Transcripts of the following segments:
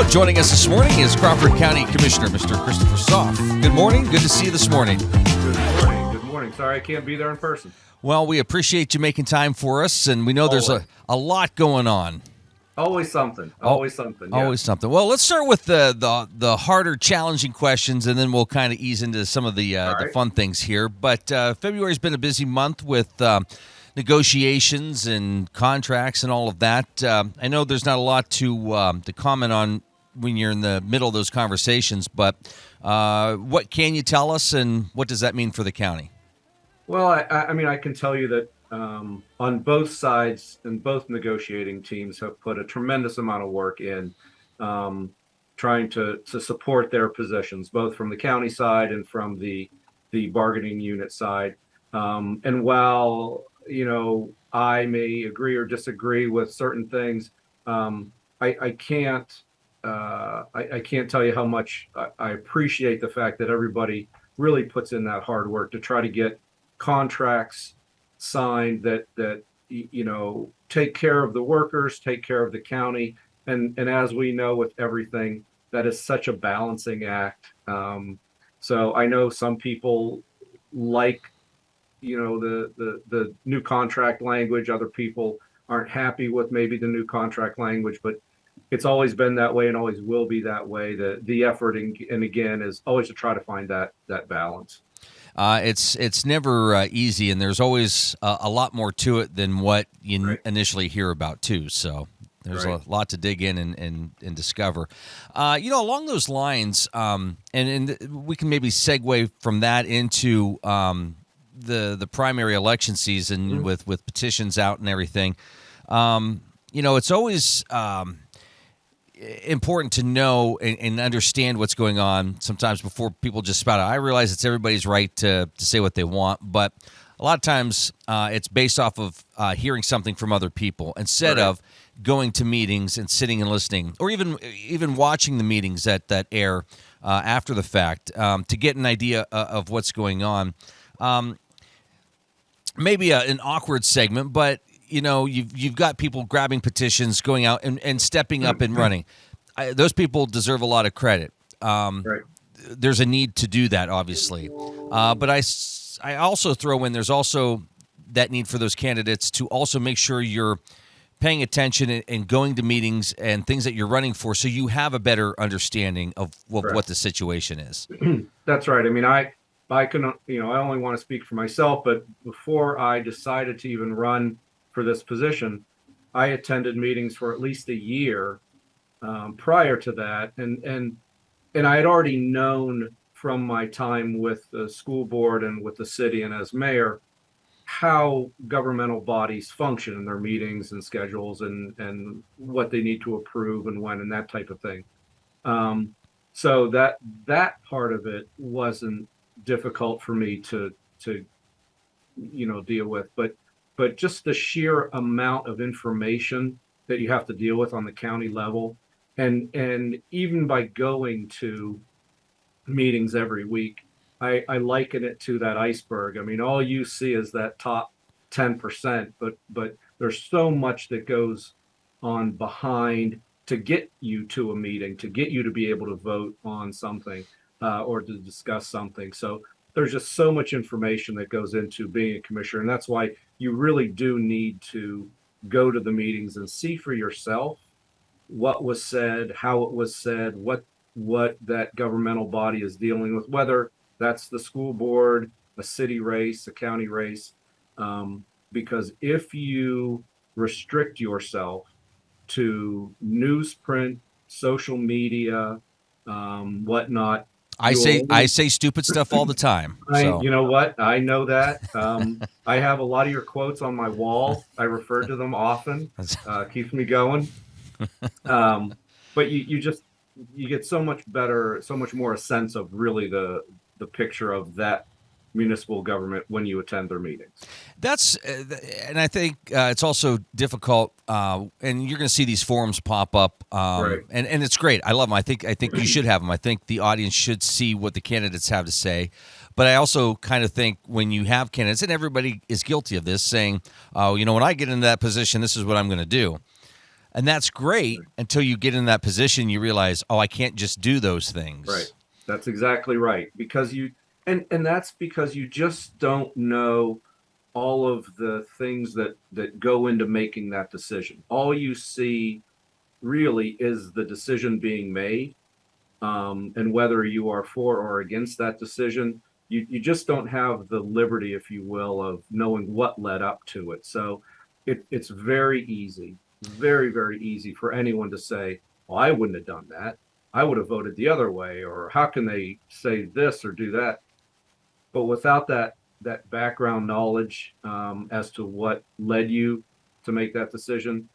Joining us this morning is Crawford County Commissioner, Mr. Christopher Soff. Good morning. Good to see you this morning. Good morning. Good morning. Sorry I can't be there in person. Well, we appreciate you making time for us, and we know there's a lot going on. Always something. Always something. Yeah. Always something. Well, let's start with the harder, challenging questions, and then we'll kind of ease into some of the fun things here. But February's been a busy month with negotiations and contracts and all of that. I know there's not a lot to comment on when you're in the middle of those conversations, but what can you tell us, and what does that mean for the county? Well, I mean, I can tell you that on both sides and both negotiating teams have put a tremendous amount of work in trying to support their positions, both from the county side and from the bargaining unit side. And while, I may agree or disagree with certain things, I can't tell you how much I appreciate the fact that everybody really puts in that hard work to try to get contracts signed that take care of the workers, take care of the county, and as we know with everything, that is such a balancing act. So I know some people like the new contract language. Other people aren't happy with maybe the new contract language, but it's always been that way and always will be that way. The effort and again is always to try to find that balance. It's never easy, and there's always a lot more to it than what you initially hear about too. So there's a lot to dig in and discover. Along those lines, and we can maybe segue from that into the primary election season with petitions out and everything. It's always important to know and understand what's going on sometimes before people just spout out. I realize it's everybody's right to say what they want, but a lot of times it's based off of hearing something from other people instead of going to meetings and sitting and listening, or even watching the meetings that air after the fact to get an idea of what's going on. Maybe an awkward segment, but you've got people grabbing petitions, going out and stepping up and running. Those people deserve a lot of credit. There's a need to do that, obviously. But I also throw in there's also that need for those candidates to also make sure you're paying attention and going to meetings and things that you're running for, so you have a better understanding of what the situation is. That's right. I mean, I can, I only want to speak for myself, but before I decided to even run for this position, I attended meetings for at least a year prior to that, and I had already known from my time with the school board and with the city and as mayor how governmental bodies function in their meetings and schedules and what they need to approve and when and that type of thing. So that part of it wasn't difficult for me to deal with, but just the sheer amount of information that you have to deal with on the county level, and even by going to meetings every week, I liken it to that iceberg. I mean, all you see is that top 10%, but there's so much that goes on behind to get you to a meeting, to get you to be able to vote on something or to discuss something. So there's just so much information that goes into being a commissioner, and that's why you really do need to go to the meetings and see for yourself what was said, how it was said, what that governmental body is dealing with, whether that's the school board, a city race, a county race. Because if you restrict yourself to newsprint, social media, whatnot, I say stupid stuff all the time. You know what? I know that. I have a lot of your quotes on my wall. I refer to them often. Keeps me going. But you get so much better, so much more a sense of really the picture of that municipal government when you attend their meetings. That's, and I think it's also difficult, and you're going to see these forums pop up, and it's great. I love them. I think you should have them. I think the audience should see what the candidates have to say. But I also kind of think when you have candidates, and everybody is guilty of this, saying, "Oh, when I get into that position, this is what I'm going to do." And that's great until you get in that position. You realize, oh, I can't just do those Right. things. That's exactly right. Because and that's because you just don't know all of the things that go into making that decision. All you see really is the decision being made, and whether you are for or against that decision, you just don't have the liberty, if you will, of knowing what led up to it. So it's very easy, very, very easy for anyone to say, well, I wouldn't have done that. I would have voted the other way, or how can they say this or do that? But without that background knowledge, as to what led you to make that decision,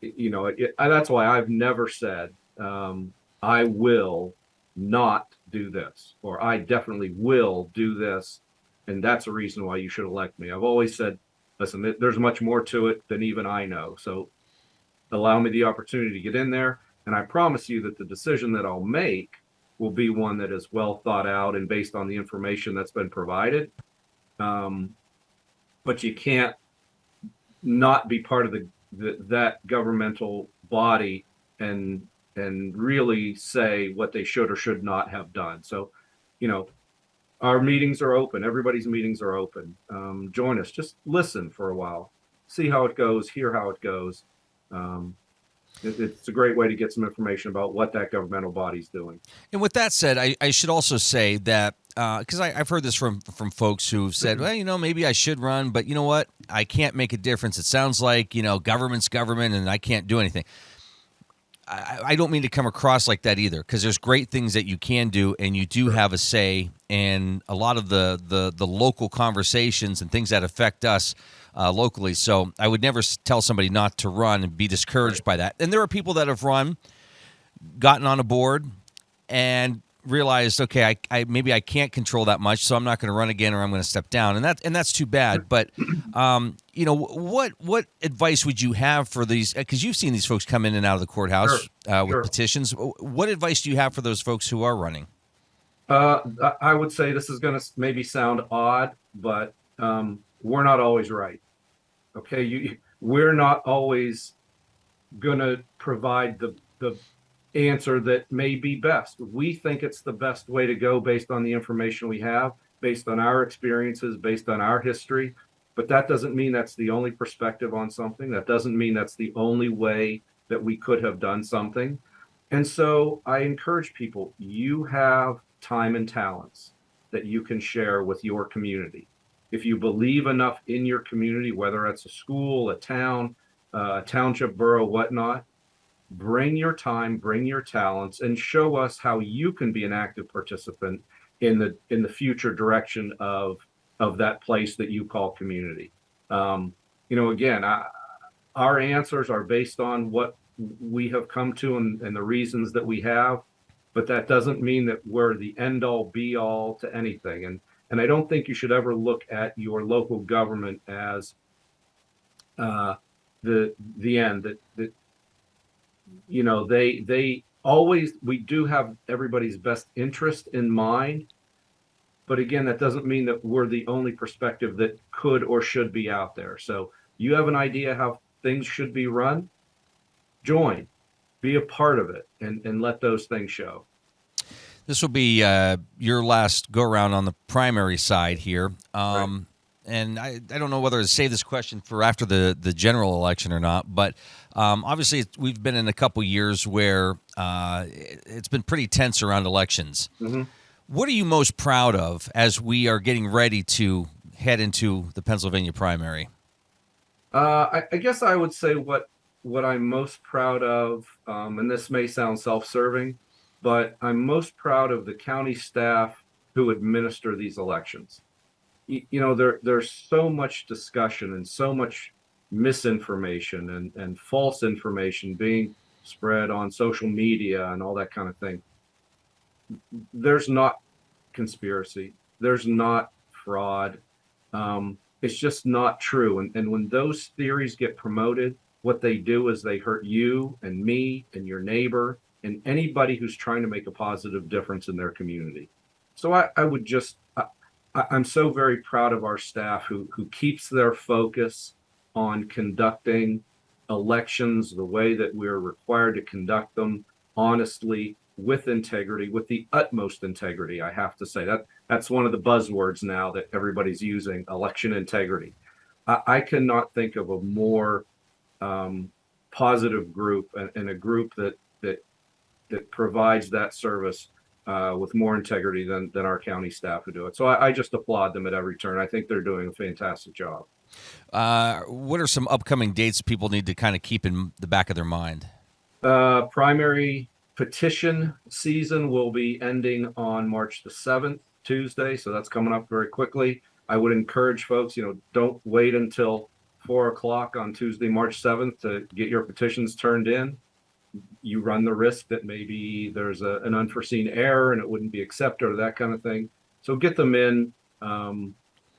that's why I've never said, I will not do this, or I definitely will do this, and that's a reason why you should elect me. I've always said, listen, there's much more to it than even I know. So allow me the opportunity to get in there, and I promise you that the decision that I'll make will be one that is well thought out and based on the information that's been provided. Um, but you can't not be part of that governmental body and really say what they should or should not have done. So, you know, our meetings are open. Everybody's meetings are open. Join us. Just listen for a while, see how it goes, hear how it goes. Um, it's a great way to get some information about what that governmental body's doing. And with that said, I should also say that because I've heard this from folks who've said, well, maybe I should run, but you know what? I can't make a difference. It sounds like, government's government and I can't do anything. I don't mean to come across like that either, because there's great things that you can do, and you do have a say in a lot of the local conversations and things that affect us locally. So I would never tell somebody not to run and be discouraged by that. And there are people that have run, gotten on a board, and realized, okay, I maybe I can't control that much, so I'm not going to run again, or I'm going to step down, and that's too bad. But what advice would you have for these? Because you've seen these folks come in and out of the courthouse with petitions. What advice do you have for those folks who are running? I would say this is going to maybe sound odd, but we're not always right. Okay, we're not always going to provide the answer that may be best. We think it's the best way to go based on the information we have, based on our experiences, based on our history. But that doesn't mean that's the only perspective on something. That doesn't mean that's the only way that we could have done something. And so I encourage people, you have time and talents that you can share with your community. If you believe enough in your community, whether it's a school, a town, a township, borough, whatnot, bring your time, bring your talents, and show us how you can be an active participant in the future direction of that place that you call community. Again, our answers are based on what we have come to and the reasons that we have, but that doesn't mean that we're the end all be all to anything. And I don't think you should ever look at your local government as the end. That they always, we do have everybody's best interest in mind, but again, that doesn't mean that we're the only perspective that could or should be out there. So you have an idea how things should be run, join, be a part of it, and let those things show. This will be your last go around on the primary side here. Right. And I don't know whether to save this question for after the general election or not, but obviously we've been in a couple years where it's been pretty tense around elections. Mm-hmm. What are you most proud of as we are getting ready to head into the Pennsylvania primary? I guess I would say what I'm most proud of, and this may sound self-serving, but I'm most proud of the county staff who administer these elections. There's so much discussion and so much misinformation and false information being spread on social media and all that kind of thing. There's not conspiracy. There's not fraud. It's just not true. And when those theories get promoted, what they do is they hurt you and me and your neighbor and anybody who's trying to make a positive difference in their community. So I'm so very proud of our staff who keeps their focus on conducting elections the way that we're required to conduct them honestly, with integrity, with the utmost integrity. I have to say that's one of the buzzwords now that everybody's using: election integrity. I cannot think of a more positive group, and a group that provides that service with more integrity than our county staff who do it. So I just applaud them at every turn. I think they're doing a fantastic job. What are some upcoming dates people need to kind of keep in the back of their mind? Primary petition season will be ending on March the 7th, Tuesday. So that's coming up very quickly. I would encourage folks, don't wait until 4 o'clock on Tuesday, March 7th to get your petitions turned in. You run the risk that maybe there's an unforeseen error and it wouldn't be accepted or that kind of thing. So get them in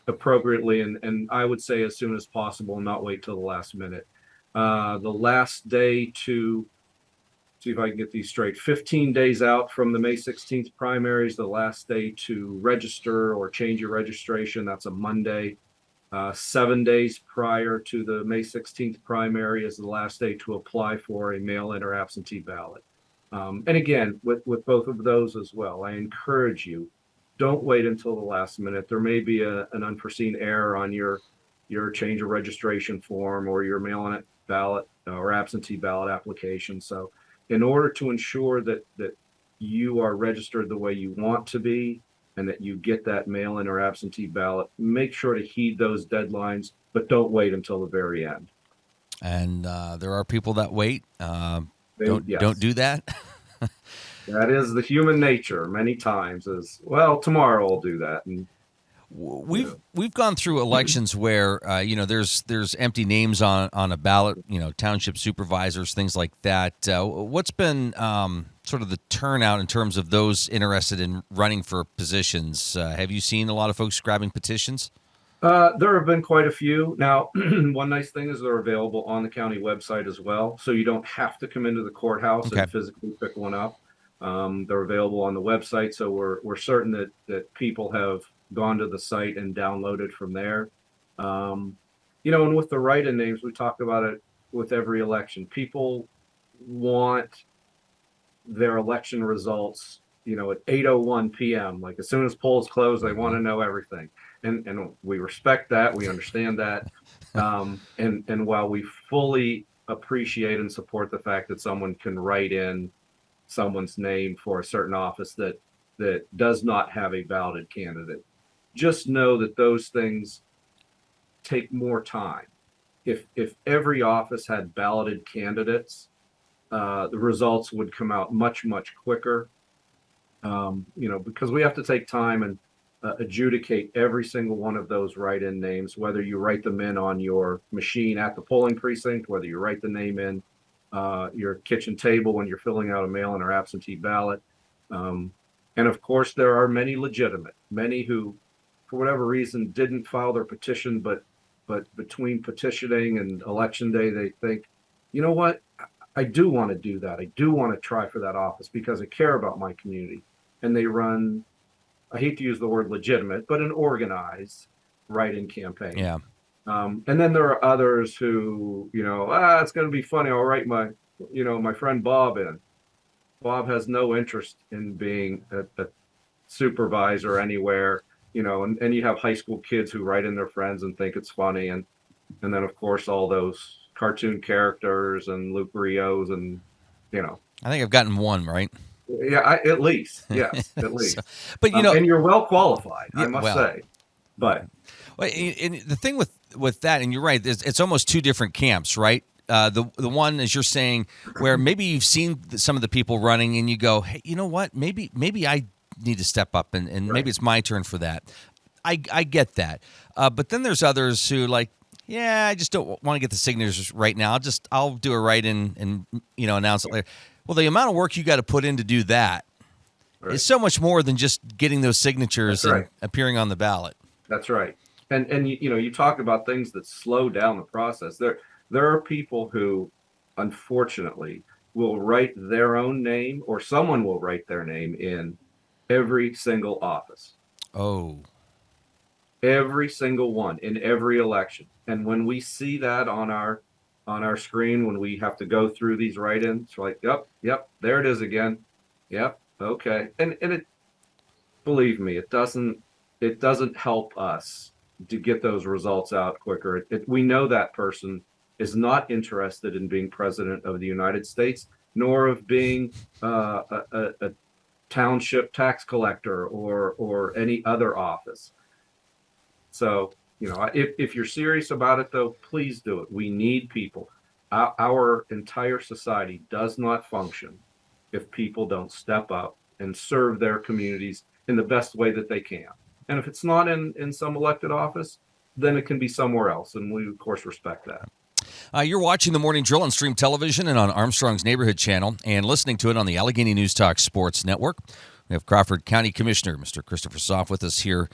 appropriately, and I would say as soon as possible, and not wait till the last minute. The last day to see if I can get these straight: 15 days out from the May 16th primaries, the last day to register or change your registration, that's a Monday. 7 days prior to the May 16th primary is the last day to apply for a mail-in or absentee ballot. And again, with both of those as well, I encourage you, don't wait until the last minute. There may be an unforeseen error on your change of registration form or your mail-in ballot or absentee ballot application. So in order to ensure that you are registered the way you want to be, and that you get that mail-in or absentee ballot, make sure to heed those deadlines, but don't wait until the very end. And there are people that wait. Don't do that. That is the human nature many times, is, well, tomorrow I'll do that. And we've gone through elections where there's empty names on a ballot, township supervisors, things like that. What's been sort of the turnout in terms of those interested in running for positions? Have you seen a lot of folks grabbing petitions? There have been quite a few. Now, one nice thing is they're available on the county website as well, so you don't have to come into the courthouse and physically pick one up. They're available on the website, so we're certain that people have gone to the site and downloaded from there. And with the write-in names, we talk about it with every election. People want their election results, at 8:01 p.m. Like as soon as polls close, they want to know everything. And we respect that. We understand that. And while we fully appreciate and support the fact that someone can write in someone's name for a certain office that does not have a valid candidate, just know that those things take more time. If every office had balloted candidates, the results would come out much, much quicker. Because we have to take time and adjudicate every single one of those write-in names, whether you write them in on your machine at the polling precinct, whether you write the name in your kitchen table when you're filling out a mail-in or absentee ballot. And of course, there are many legitimate, many who, for whatever reason, didn't file their petition, but between petitioning and election day, they think, you know what, I do want to do that. I do want to try for that office because I care about my community. And they run, I hate to use the word legitimate, but an organized write-in campaign. Yeah. And then there are others who, it's going to be funny. I'll write my friend Bob in. Bob has no interest in being a supervisor anywhere, and you have high school kids who write in their friends and think it's funny. And then, of course, all those cartoon characters and Luke Rios and, I think I've gotten one, right? Yeah, at least. Yes, at least. So, but, and you're well qualified, I must say. But and the thing with that, and you're right, it's almost two different camps, right? The one, as you're saying, where maybe you've seen some of the people running and you go, hey, you know what? Maybe I need to step up and right. Maybe it's my turn for that. I get that. But then there's others who I just don't want to get the signatures right now. I'll do a write-in and announce it later. Well, the amount of work you got to put in to do that is so much more than just getting those signatures and appearing on the ballot. That's right. And you talk about things that slow down the process. There are people who, unfortunately, will write their own name, or someone will write their name in every single office. Oh. Every single one in every election. And when we see that on our on our screen when we have to go through these write-ins. We're like, yep, there it is again. Yep, okay. And it, believe me, it doesn't help us to get those results out quicker. We know that person is not interested in being president of the United States, nor of being a township tax collector or any other office. So, if you're serious about it, though, please do it. We need people. Our entire society does not function if people don't step up and serve their communities in the best way that they can. And if it's not in some elected office, then it can be somewhere else. And we, of course, respect that. You're watching the Morning Drill on Stream Television and on Armstrong's Neighborhood Channel and listening to it on the Allegheny News Talk Sports Network. We have Crawford County Commissioner, Mr. Christopher Soff, with us here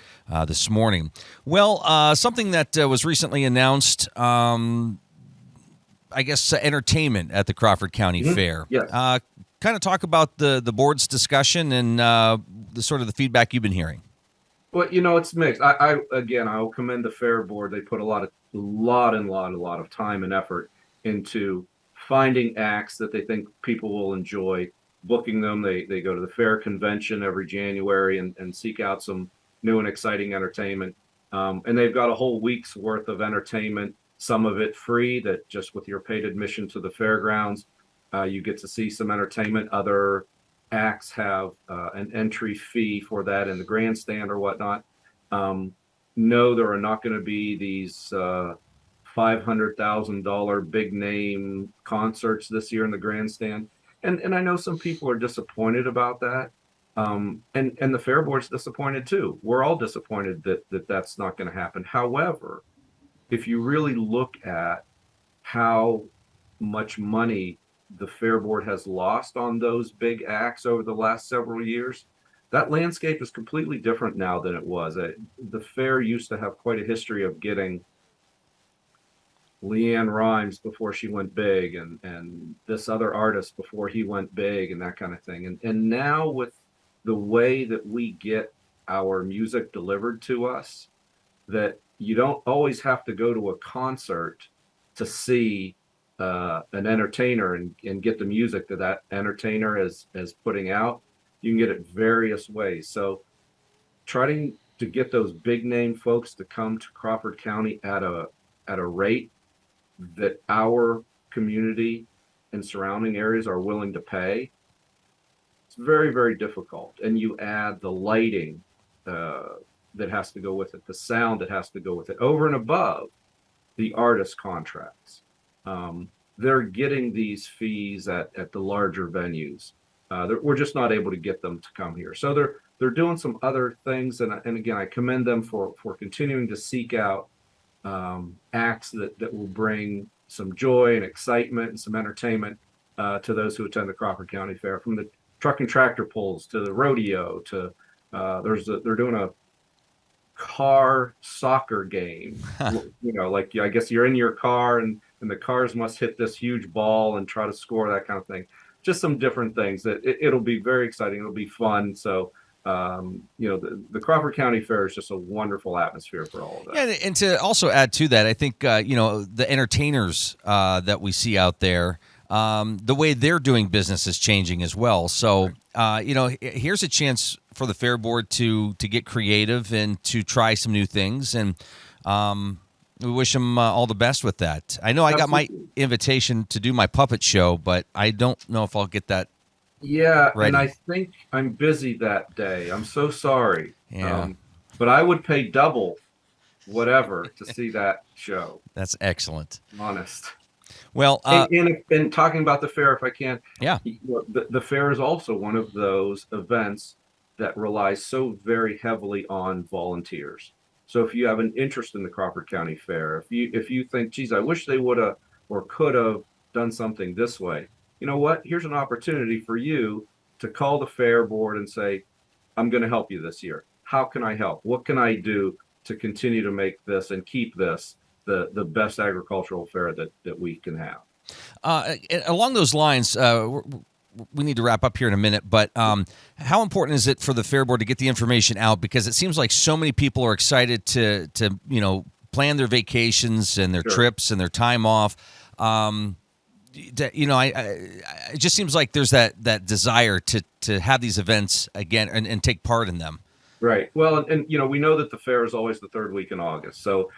this morning. Well, something that was recently announced, I guess, entertainment at the Crawford County Fair. Yes. Kind of talk about the board's discussion and the sort of the feedback you've been hearing. Well, it's mixed. I'll commend the fair board. They put a lot of time and effort into finding acts that they think people will enjoy, booking them. They go to the fair convention every January and seek out some new and exciting entertainment. And they've got a whole week's worth of entertainment, some of it free, that just with your paid admission to the fairgrounds, you get to see some entertainment. Other acts have an entry fee for that in the grandstand or whatnot. No, there are not going to be these $500,000 big name concerts this year in the grandstand. And I know some people are disappointed about that. And the fair board's disappointed too. We're all disappointed that that's not going to happen. However, if you really look at how much money the fair board has lost on those big acts over the last several years, that landscape is completely different now than it was. The fair used to have quite a history of getting Leanne Rimes before she went big, and this other artist before he went big, and that kind of thing. And now with the way that we get our music delivered to us, that you don't always have to go to a concert to see an entertainer and get the music that entertainer is putting out. You can get it various ways. So trying to get those big name folks to come to Crawford County at a rate that our community and surrounding areas are willing to pay, it's very, very difficult. And you add the lighting that has to go with it, the sound that has to go with it, over and above the artist contracts. They're getting these fees at the larger venues. We're just not able to get them to come here. So they're doing some other things. And again, I commend them for continuing to seek out acts that will bring some joy and excitement and some entertainment to those who attend the Crawford County Fair, from the truck and tractor pulls to the rodeo to they're doing a car soccer game. Like I guess you're in your car and the cars must hit this huge ball and try to score, that kind of thing. Just some different things that it'll be very exciting. It'll be fun. So the Crawford County Fair is just a wonderful atmosphere for all of that. Yeah, and to also add to that, I think the entertainers that we see out there, the way they're doing business is changing as well. So here's a chance for the fair board to get creative and to try some new things, and we wish them all the best with that. I know I got my invitation to do my puppet show, but I don't know if I'll get that. Yeah, ready. And I think I'm busy that day. I'm so sorry. Yeah. But I would pay double whatever to see that show. That's excellent. Honest. Well, and talking about the fair, if I can, yeah, the fair is also one of those events that relies so very heavily on volunteers. So if you have an interest in the Crawford County Fair, if you think, geez, I wish they would have or could have done something this way, you know what? Here's an opportunity for you to call the fair board and say, I'm going to help you this year. How can I help? What can I do to continue to make this and keep this the best agricultural fair that we can have? Along those lines, we need to wrap up here in a minute, but how important is it for the fair board to get the information out? Because it seems like so many people are excited to plan their vacations and their trips and their time off. It just seems like there's that desire to have these events again and take part in them. Right. Well, and we know that the fair is always the third week in August, so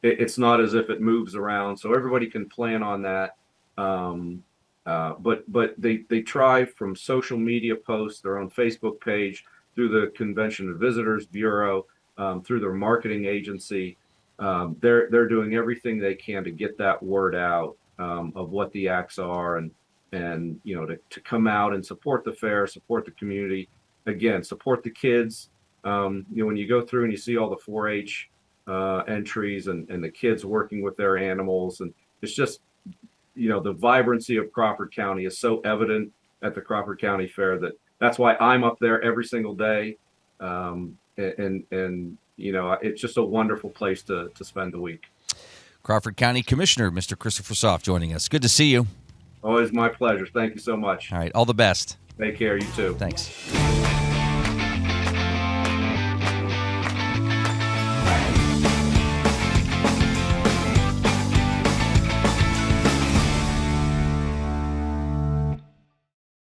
it's not as if it moves around, so everybody can plan on that. But they try from social media posts, their own Facebook page, through the Convention and Visitors Bureau, through their marketing agency. They're doing everything they can to get that word out of what the acts are, and to come out and support the fair, support the community, again, support the kids. When you go through and you see all the 4-H entries and the kids working with their animals, and it's just the vibrancy of Crawford County is so evident at the Crawford County Fair that's why I'm up there every single day. It's just a wonderful place to spend the week. Crawford County Commissioner, Mr. Christopher Soff, joining us. Good to see you. Always my pleasure. Thank you so much. All right. All the best. Take care. You too. Thanks.